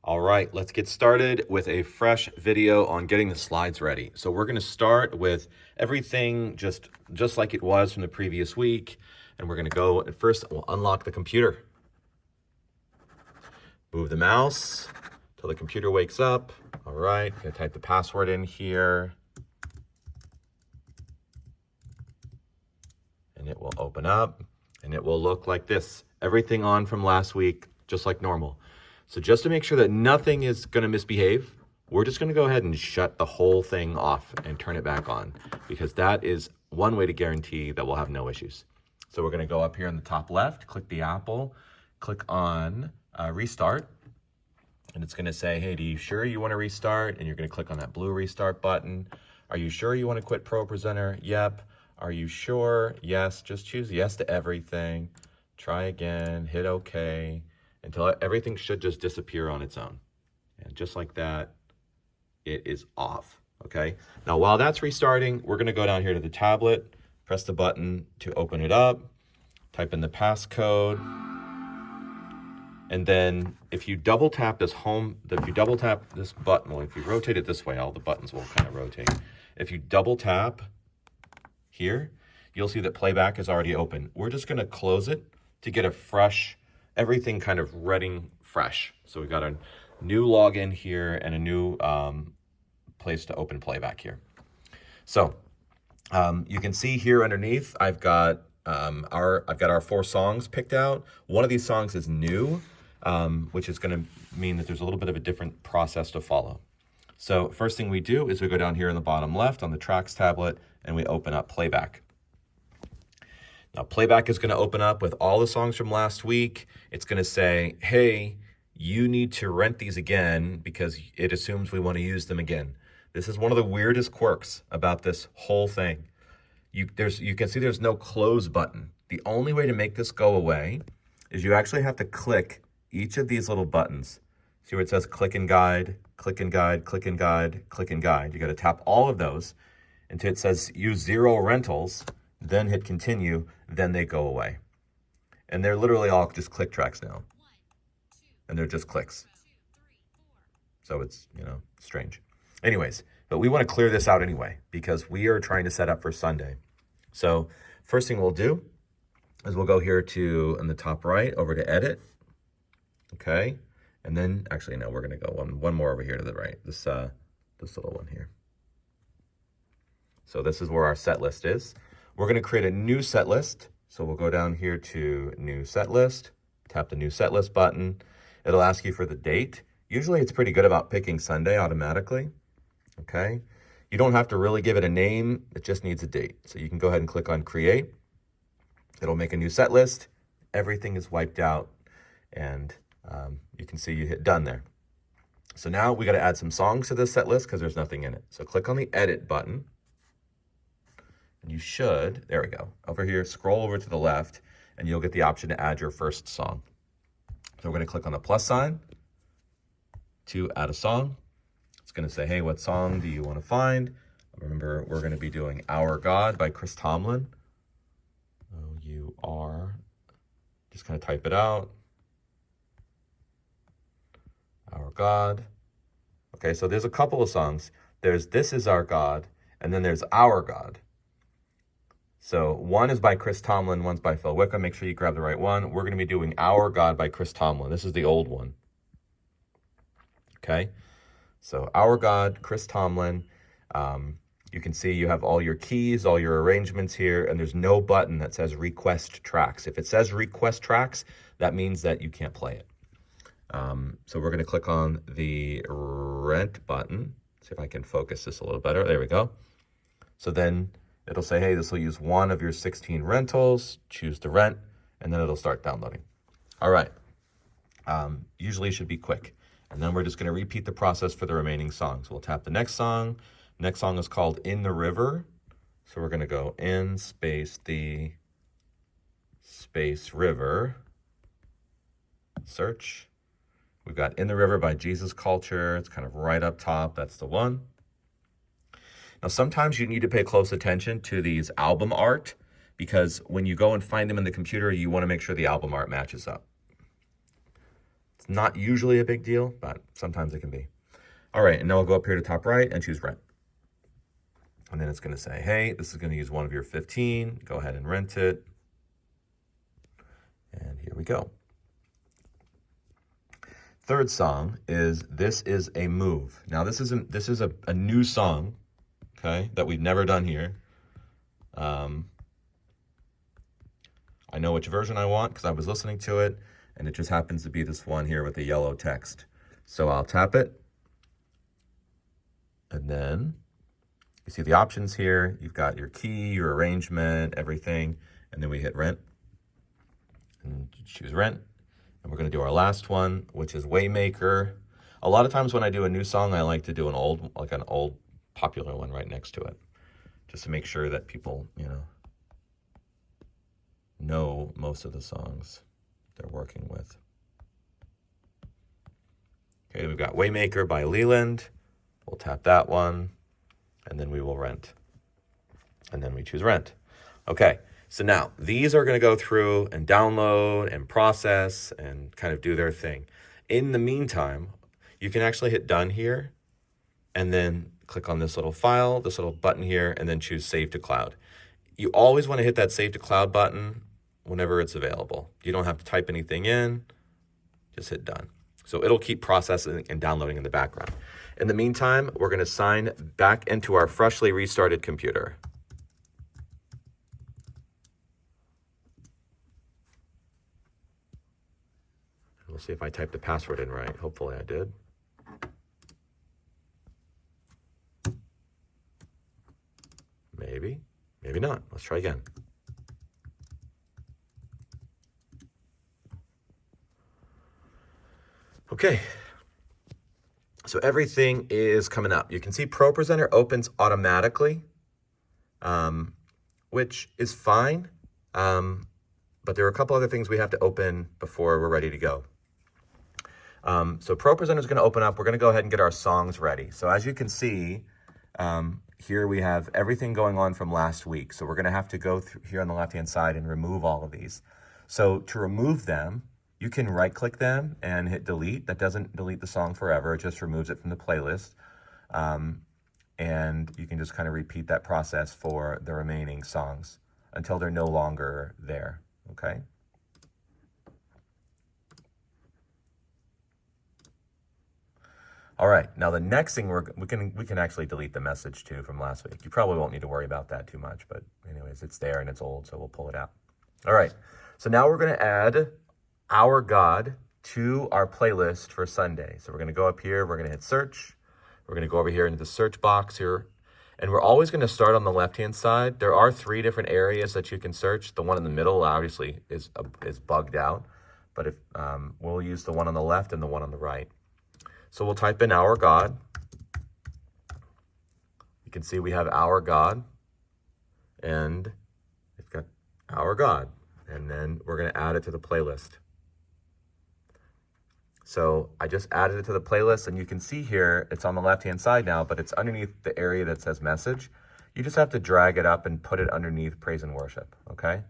All right, let's get started with a fresh video on getting the slides ready. So we're going to start with everything just like it was from the previous week. And we're going to go, at first we'll unlock the computer. Move the mouse till the computer wakes up. All right, I'm going to type the password in here. And it will open up and it will look like this. Everything on from last week, just like normal. So just to make sure that nothing is going to misbehave, we're just going to go ahead and shut the whole thing off and turn it back on, because that is one way to guarantee that we'll have no issues. So we're going to go up here in the top left, click the apple, click on restart. And it's going to say, hey, do you sure you want to restart? And you're going to click on that blue restart button. Are you sure you want to quit ProPresenter? Yep. Are you sure? Yes. Just choose yes to everything. Try again, hit OK, until everything should just disappear on its own. And just like that, it is off, okay? Now, while that's restarting, we're gonna go down here to the tablet, press the button to open it up, type in the passcode, and then if you double tap this button, well, if you rotate it this way, all the buttons will kind of rotate. If you double tap here, you'll see that Playback is already open. We're just gonna close it to get a fresh, everything kind of ready fresh. So we've got a new login here and a new place to open Playback here. So you can see here underneath, I've got our 4 songs picked out. One of these songs is new, which is going to mean that there's a little bit of a different process to follow. So first thing we do is we go down here in the bottom left on the Tracks tablet and we open up Playback. Now, Playback is going to open up with all the songs from last week. It's going to say, hey, you need to rent these again because it assumes we want to use them again. This is one of the weirdest quirks about this whole thing. You can see there's no close button. The only way to make this go away is you actually have to click each of these little buttons. See where it says click and guide, click and guide, click and guide, click and guide. You got to tap all of those until it says use 0 rentals. Then hit continue, then they go away. And they're literally all just click tracks now. And they're just clicks. So it's, strange. Anyways, but we want to clear this out anyway, because we are trying to set up for Sunday. So first thing we'll do is we'll go here to, in the top right, over to edit. Okay. And then, actually, no, we're going to go one more over here to the right. This little one here. So this is where our set list is. We're going to create a new set list. So we'll go down here to new set list, tap the new set list button. It'll ask you for the date. Usually it's pretty good about picking Sunday automatically. Okay. You don't have to really give it a name. It just needs a date. So you can go ahead and click on create. It'll make a new set list. Everything is wiped out. And you can see you hit done there. So now we got to add some songs to this set list because there's nothing in it. So click on the edit button. You should, there we go, over here, scroll over to the left, and you'll get the option to add your first song. So we're going to click on the plus sign to add a song. It's going to say, hey, what song do you want to find? Remember, we're going to be doing Our God by Chris Tomlin. O-U-R. Just kind of type it out. Our God. Okay, so there's a couple of songs. There's This Is Our God, and then there's Our God. So one is by Chris Tomlin, one's by Phil Wickham. Make sure you grab the right one. We're going to be doing Our God by Chris Tomlin. This is the old one. Okay. So Our God, Chris Tomlin. You can see you have all your keys, all your arrangements here, and there's no button that says request tracks. If it says request tracks, that means that you can't play it. So we're going to click on the rent button. See if I can focus this a little better. There we go. So then it'll say, hey, this will use 1 of your 16 rentals, choose to rent, and then it'll start downloading. All right. Usually it should be quick. And then we're just going to repeat the process for the remaining songs. We'll tap the next song. Next song is called In the River. So we're going to go in space the space river. Search. We've got In the River by Jesus Culture. It's kind of right up top. That's the one. Now, sometimes you need to pay close attention to these album art because when you go and find them in the computer, you want to make sure the album art matches up. It's not usually a big deal, but sometimes it can be. All right, and now I'll go up here to top right and choose rent. And then it's going to say, hey, this is going to use one of your 15. Go ahead and rent it. And here we go. Third song is This Is a Move. Now this is a new song, okay, that we've never done here. I know which version I want because I was listening to it, and it just happens to be this one here with the yellow text. So I'll tap it, and then you see the options here. You've got your key, your arrangement, everything, and then we hit rent, and choose rent. And we're going to do our last one, which is Waymaker. A lot of times when I do a new song, I like to do an old popular one right next to it, just to make sure that people, know most of the songs they're working with. Okay, we've got Waymaker by Leland. We'll tap that one, and then we will rent. And then we choose rent. Okay. So now, these are going to go through and download and process and kind of do their thing. In the meantime, you can actually hit done here and then click on this little file, this little button here, and then choose Save to Cloud. You always want to hit that Save to Cloud button whenever it's available. You don't have to type anything in, just hit done. So it'll keep processing and downloading in the background. In the meantime, we're going to sign back into our freshly restarted computer. We'll see if I typed the password in right. Hopefully I did. Maybe, maybe not. Let's try again. Okay. So everything is coming up. You can see ProPresenter opens automatically, which is fine. But there are a couple other things we have to open before we're ready to go. So ProPresenter is going to open up. We're going to go ahead and get our songs ready. So as you can see, here we have everything going on from last week. So we're going to have to go through here on the left-hand side and remove all of these. So to remove them, you can right-click them and hit delete. That doesn't delete the song forever. It just removes it from the playlist. And you can just kind of repeat that process for the remaining songs until they're no longer there. Okay? All right, now the next thing we can actually delete the message too from last week. You probably won't need to worry about that too much, but anyways, it's there and it's old, so we'll pull it out. All right, so now we're going to add Our God to our playlist for Sunday. So we're going to go up here, we're going to hit search. We're going to go over here into the search box here, and we're always going to start on the left-hand side. There are 3 different areas that you can search. The one in the middle obviously is bugged out, but if we'll use the one on the left and the one on the right. So we'll type in Our God. You can see we have Our God, and it's got Our God, and then we're going to add it to the playlist. So I just added it to the playlist, and you can see here, it's on the left-hand side now, but it's underneath the area that says message. You just have to drag it up and put it underneath praise and worship, okay?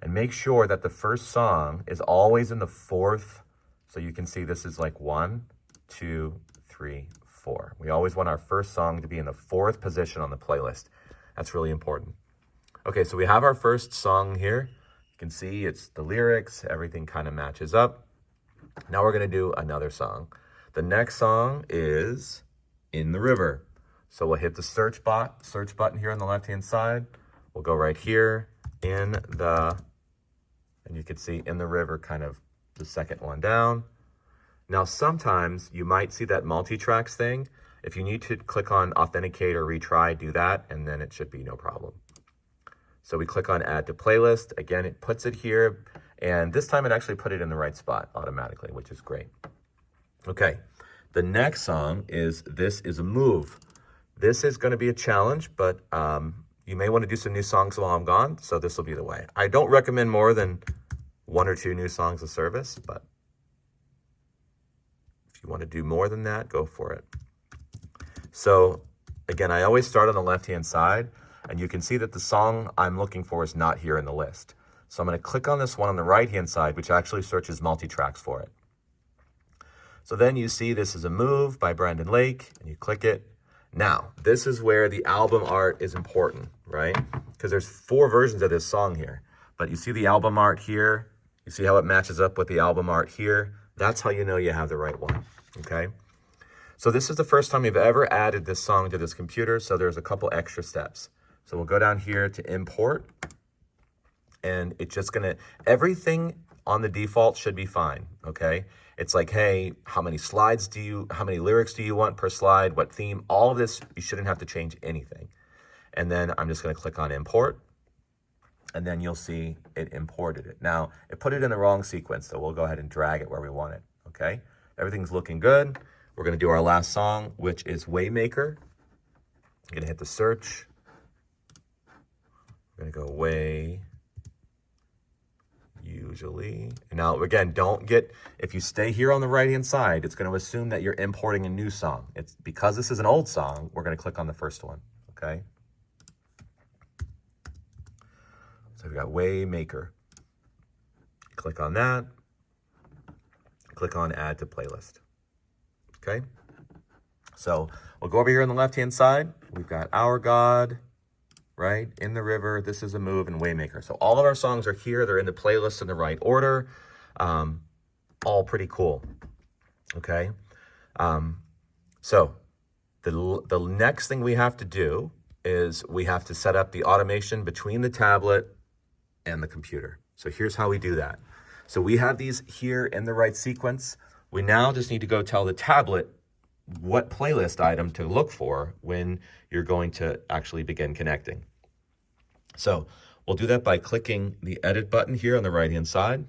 And make sure that the first song is always in the 4th. So you can see this is like 1, 2, 3, 4. We always want our first song to be in the 4th position on the playlist. That's really important. Okay, so we have our first song here. You can see it's the lyrics, everything kind of matches up. Now we're going to do another song. The next song is In the River. So we'll hit the search button here on the left-hand side. We'll go right here, and you can see In the River, kind of the second one down. Now, sometimes you might see that multi-tracks thing. If you need to click on authenticate or retry, do that, and then it should be no problem. So we click on add to playlist. Again, it puts it here, and this time it actually put it in the right spot automatically, which is great. Okay, the next song is This Is a Move. This is going to be a challenge, but you may want to do some new songs while I'm gone, so this will be the way. I don't recommend more than 1 or 2 new songs a service, but if you want to do more than that, go for it. So again, I always start on the left-hand side, and you can see that the song I'm looking for is not here in the list. So I'm going to click on this one on the right-hand side, which actually searches multi-tracks for it. So then you see this is a move by Brendan Lake, and you click it. Now, this is where the album art is important, right? Because there's 4 versions of this song here. But you see the album art here. You see how it matches up with the album art here. That's how you know you have the right one, okay? So this is the first time we've ever added this song to this computer, so there's a couple extra steps. So we'll go down here to import, and it's just gonna, everything on the default should be fine, okay? It's like, hey, how many lyrics do you want per slide? What theme? All of this, you shouldn't have to change anything. And then I'm just gonna click on import, and then you'll see it imported it. Now, it put it in the wrong sequence, so we'll go ahead and drag it where we want it, okay? Everything's looking good. We're gonna do our last song, which is Waymaker. I'm gonna hit the search. I'm gonna go way, usually. And now, again, if you stay here on the right-hand side, it's gonna assume that you're importing a new song. It's because this is an old song, we're gonna click on the first one, okay? So we've got Waymaker. Click on that. Click on Add to Playlist. Okay? So we'll go over here on the left-hand side. We've got Our God, right? In the River, This Is a Move, and Waymaker. So all of our songs are here. They're in the playlist in the right order. All pretty cool. Okay? So the next thing we have to do is we have to set up the automation between the tablet and the computer. So here's how we do that. So we have these here in the right sequence. We now just need to go tell the tablet what playlist item to look for when you're going to actually begin connecting. So we'll do that by clicking the edit button here on the right-hand side.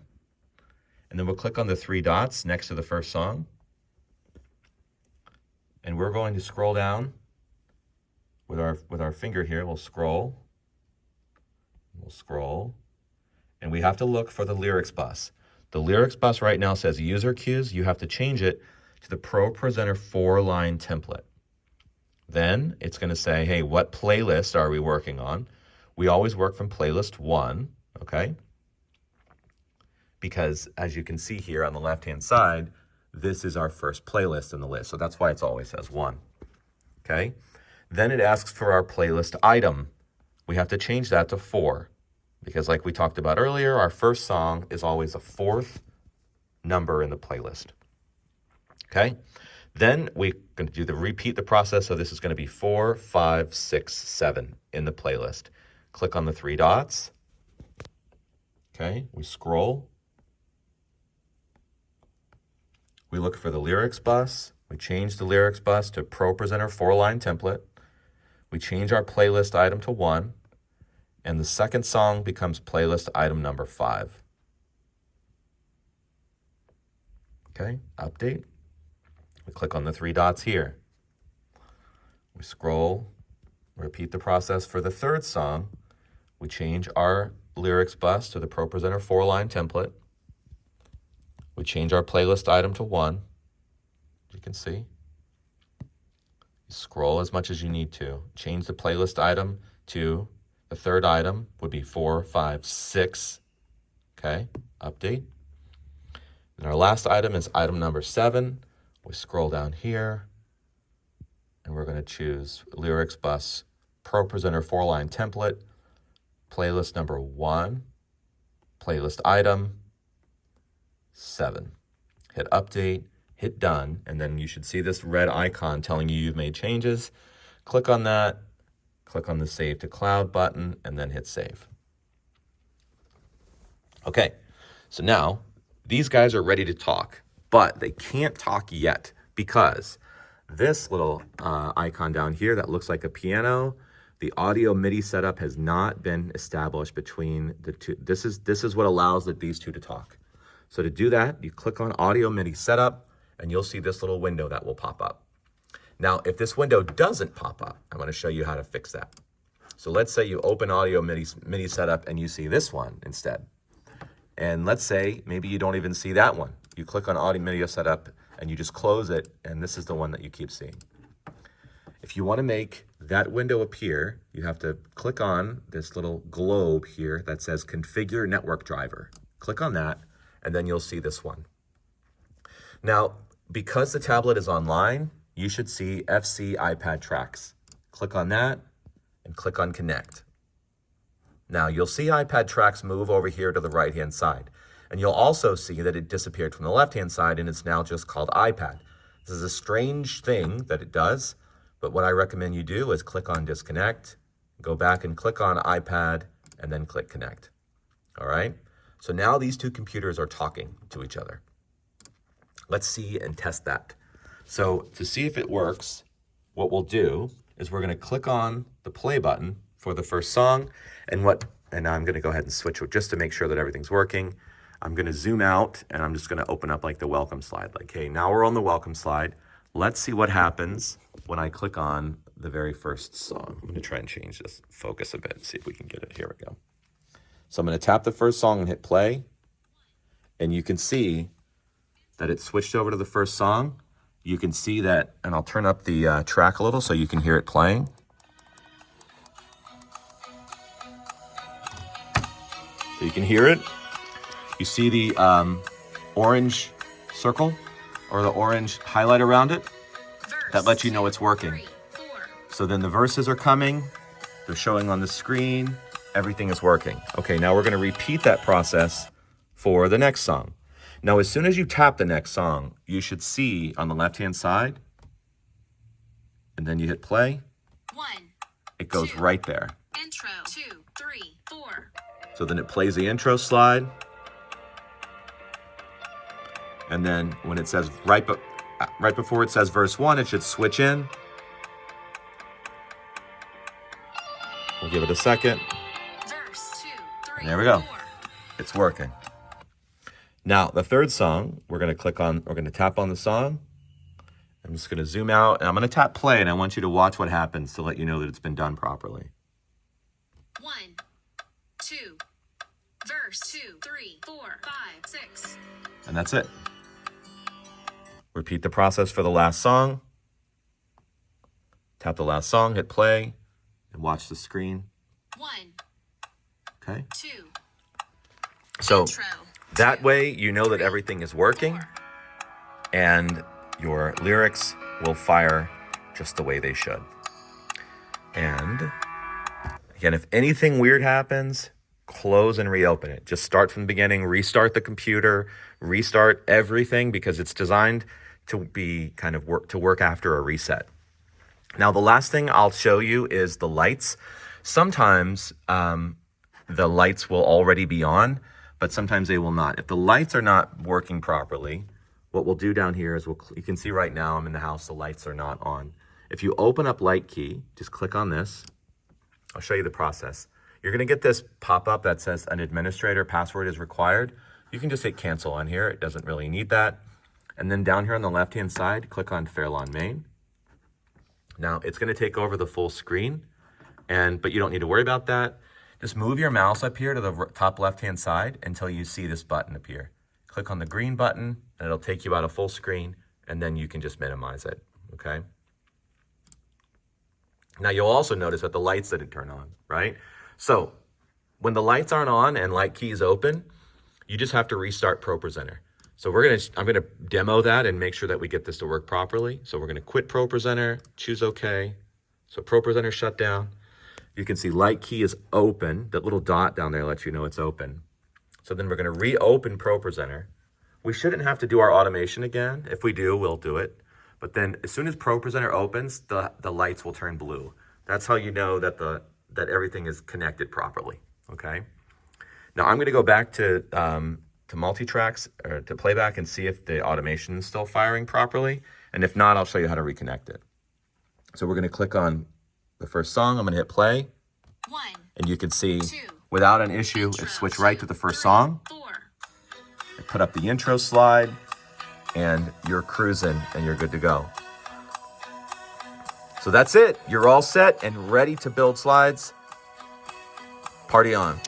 And then we'll click on the 3 dots next to the first song. And we're going to scroll down with our finger here. We'll scroll. And we have to look for the lyrics bus. The lyrics bus right now says user cues. You have to change it to the ProPresenter 4-line template. Then it's going to say, hey, what playlist are we working on? We always work from playlist 1, okay? Because as you can see here on the left-hand side, this is our first playlist in the list. So that's why it always says 1, okay? Then it asks for our playlist item. We have to change that to 4. Because like we talked about earlier, our first song is always the 4th number in the playlist. Okay? Then we're going to repeat the process. So this is going to be 4, 5, 6, 7 in the playlist. Click on the 3 dots. Okay? We scroll. We look for the lyrics bus. We change the lyrics bus to ProPresenter 4-line template. We change our playlist item to 1. And the second song becomes playlist item number 5. Okay, update. We click on the 3 dots here. We scroll, repeat the process for the 3rd song. We change our lyrics bus to the ProPresenter 4-line template. We change our playlist item to 1, as you can see. You scroll as much as you need to. Change the playlist item to the 3rd item would be 4, 5, 6. Okay, update. And our last item is item number 7. We scroll down here, and we're going to choose Lyrics Bus ProPresenter 4-line template, playlist number 1, playlist item 7. Hit update, hit done, and then you should see this red icon telling you you've made changes. Click on that. Click on the Save to Cloud button, and then hit Save. Okay, so now these guys are ready to talk, but they can't talk yet because this little icon down here that looks like a piano, the audio MIDI setup has not been established between the two. This is what allows these two to talk. So to do that, you click on Audio MIDI Setup, and you'll see this little window that will pop up. Now, if this window doesn't pop up, I'm going to show you how to fix that. So let's say you open Audio MIDI Setup and you see this one instead. And let's say maybe you don't even see that one. You click on Audio MIDI Setup and you just close it, and this is the one that you keep seeing. If you want to make that window appear, you have to click on this little globe here that says Configure Network Driver. Click on that, and then you'll see this one. Now, because the tablet is online, you should see FC iPad Tracks. Click on that and click on Connect. Now you'll see iPad Tracks move over here to the right-hand side. And you'll also see that it disappeared from the left-hand side and it's now just called iPad. This is a strange thing that it does, but what I recommend you do is click on Disconnect, go back and click on iPad, and then click Connect. All right? So now these two computers are talking to each other. Let's see and test that. So to see if it works, what we'll do is we're going to click on the play button for the first song, and I'm going to go ahead and switch it just to make sure that everything's working. I'm going to zoom out and I'm just going to open up like the welcome slide. Like, hey, now we're on the welcome slide. Let's see what happens when I click on the very first song. I'm going to try and change this focus a bit and see if we can get it. Here we go. So I'm going to tap the first song and hit play. And you can see that it switched over to the first song. You can see that, and I'll turn up the track a little so you can hear it playing. So you can hear it. You see the orange circle or the orange highlight around it? That lets you know it's working. So then the verses are coming, they're showing on the screen, everything is working. Okay, now we're going to repeat that process for the next song. Now, as soon as you tap the next song, you should see on the left-hand side, and then you hit play. 1, it goes 2, right there. Intro, 2, 3, 4. So then it plays the intro slide. And then when it says right before it says verse 1, it should switch in. We'll give it a second. Verse 2, 3, And there we go. 4. It's working. Now, the third song, we're going to tap on the song. I'm just going to zoom out and I'm going to tap play, and I want you to watch what happens to let you know that it's been done properly. 1, 2, verse 2, 3, 4, 5, 6. And that's it. Repeat the process for the last song. Tap the last song, hit play, and watch the screen. 1, Okay? 2, So intro, that 2, way you know that everything is working 4. and your lyrics will fire just the way they should. And again, if anything weird happens, close and reopen it. Just start from the beginning, restart the computer, restart everything, because it's designed to be kind of work after a reset. Now, the last thing I'll show you is the lights. Sometimes the lights will already be on, but sometimes they will not. If the lights are not working properly, what we'll do down here is you can see right now I'm in the house, the lights are not on. If you open up LightKey, just click on this. I'll show you the process. You're going to get this pop-up that says an administrator password is required. You can just hit cancel on here. It doesn't really need that. And then down here on the left-hand side, click on Fairlawn main. Now, it's going to take over the full screen, but you don't need to worry about that. Just move your mouse up here to the top left-hand side until you see this button appear. Click on the green button, and it'll take you out of full screen, and then you can just minimize it, okay? Now, you'll also notice that the lights didn't turn on, right? So when the lights aren't on and LightKey is open, you just have to restart ProPresenter. So I'm gonna demo that and make sure that we get this to work properly. So we're gonna quit ProPresenter, choose OK. So ProPresenter shut down. You can see LightKey is open. That little dot down there lets you know it's open. So then we're gonna reopen ProPresenter. We shouldn't have to do our automation again. If we do, we'll do it. But then as soon as ProPresenter opens, the lights will turn blue. That's how you know that that everything is connected properly, okay? Now I'm gonna go back to Multitracks or to Playback and see if the automation is still firing properly. And if not, I'll show you how to reconnect it. So we're gonna click on the first song. I'm gonna hit play. 1, and you can see 2, without an issue, intro, it switched right to the 2, first 3, song. 4. I put up the intro slide and you're cruising and you're good to go. So that's it. You're all set and ready to build slides. Party on.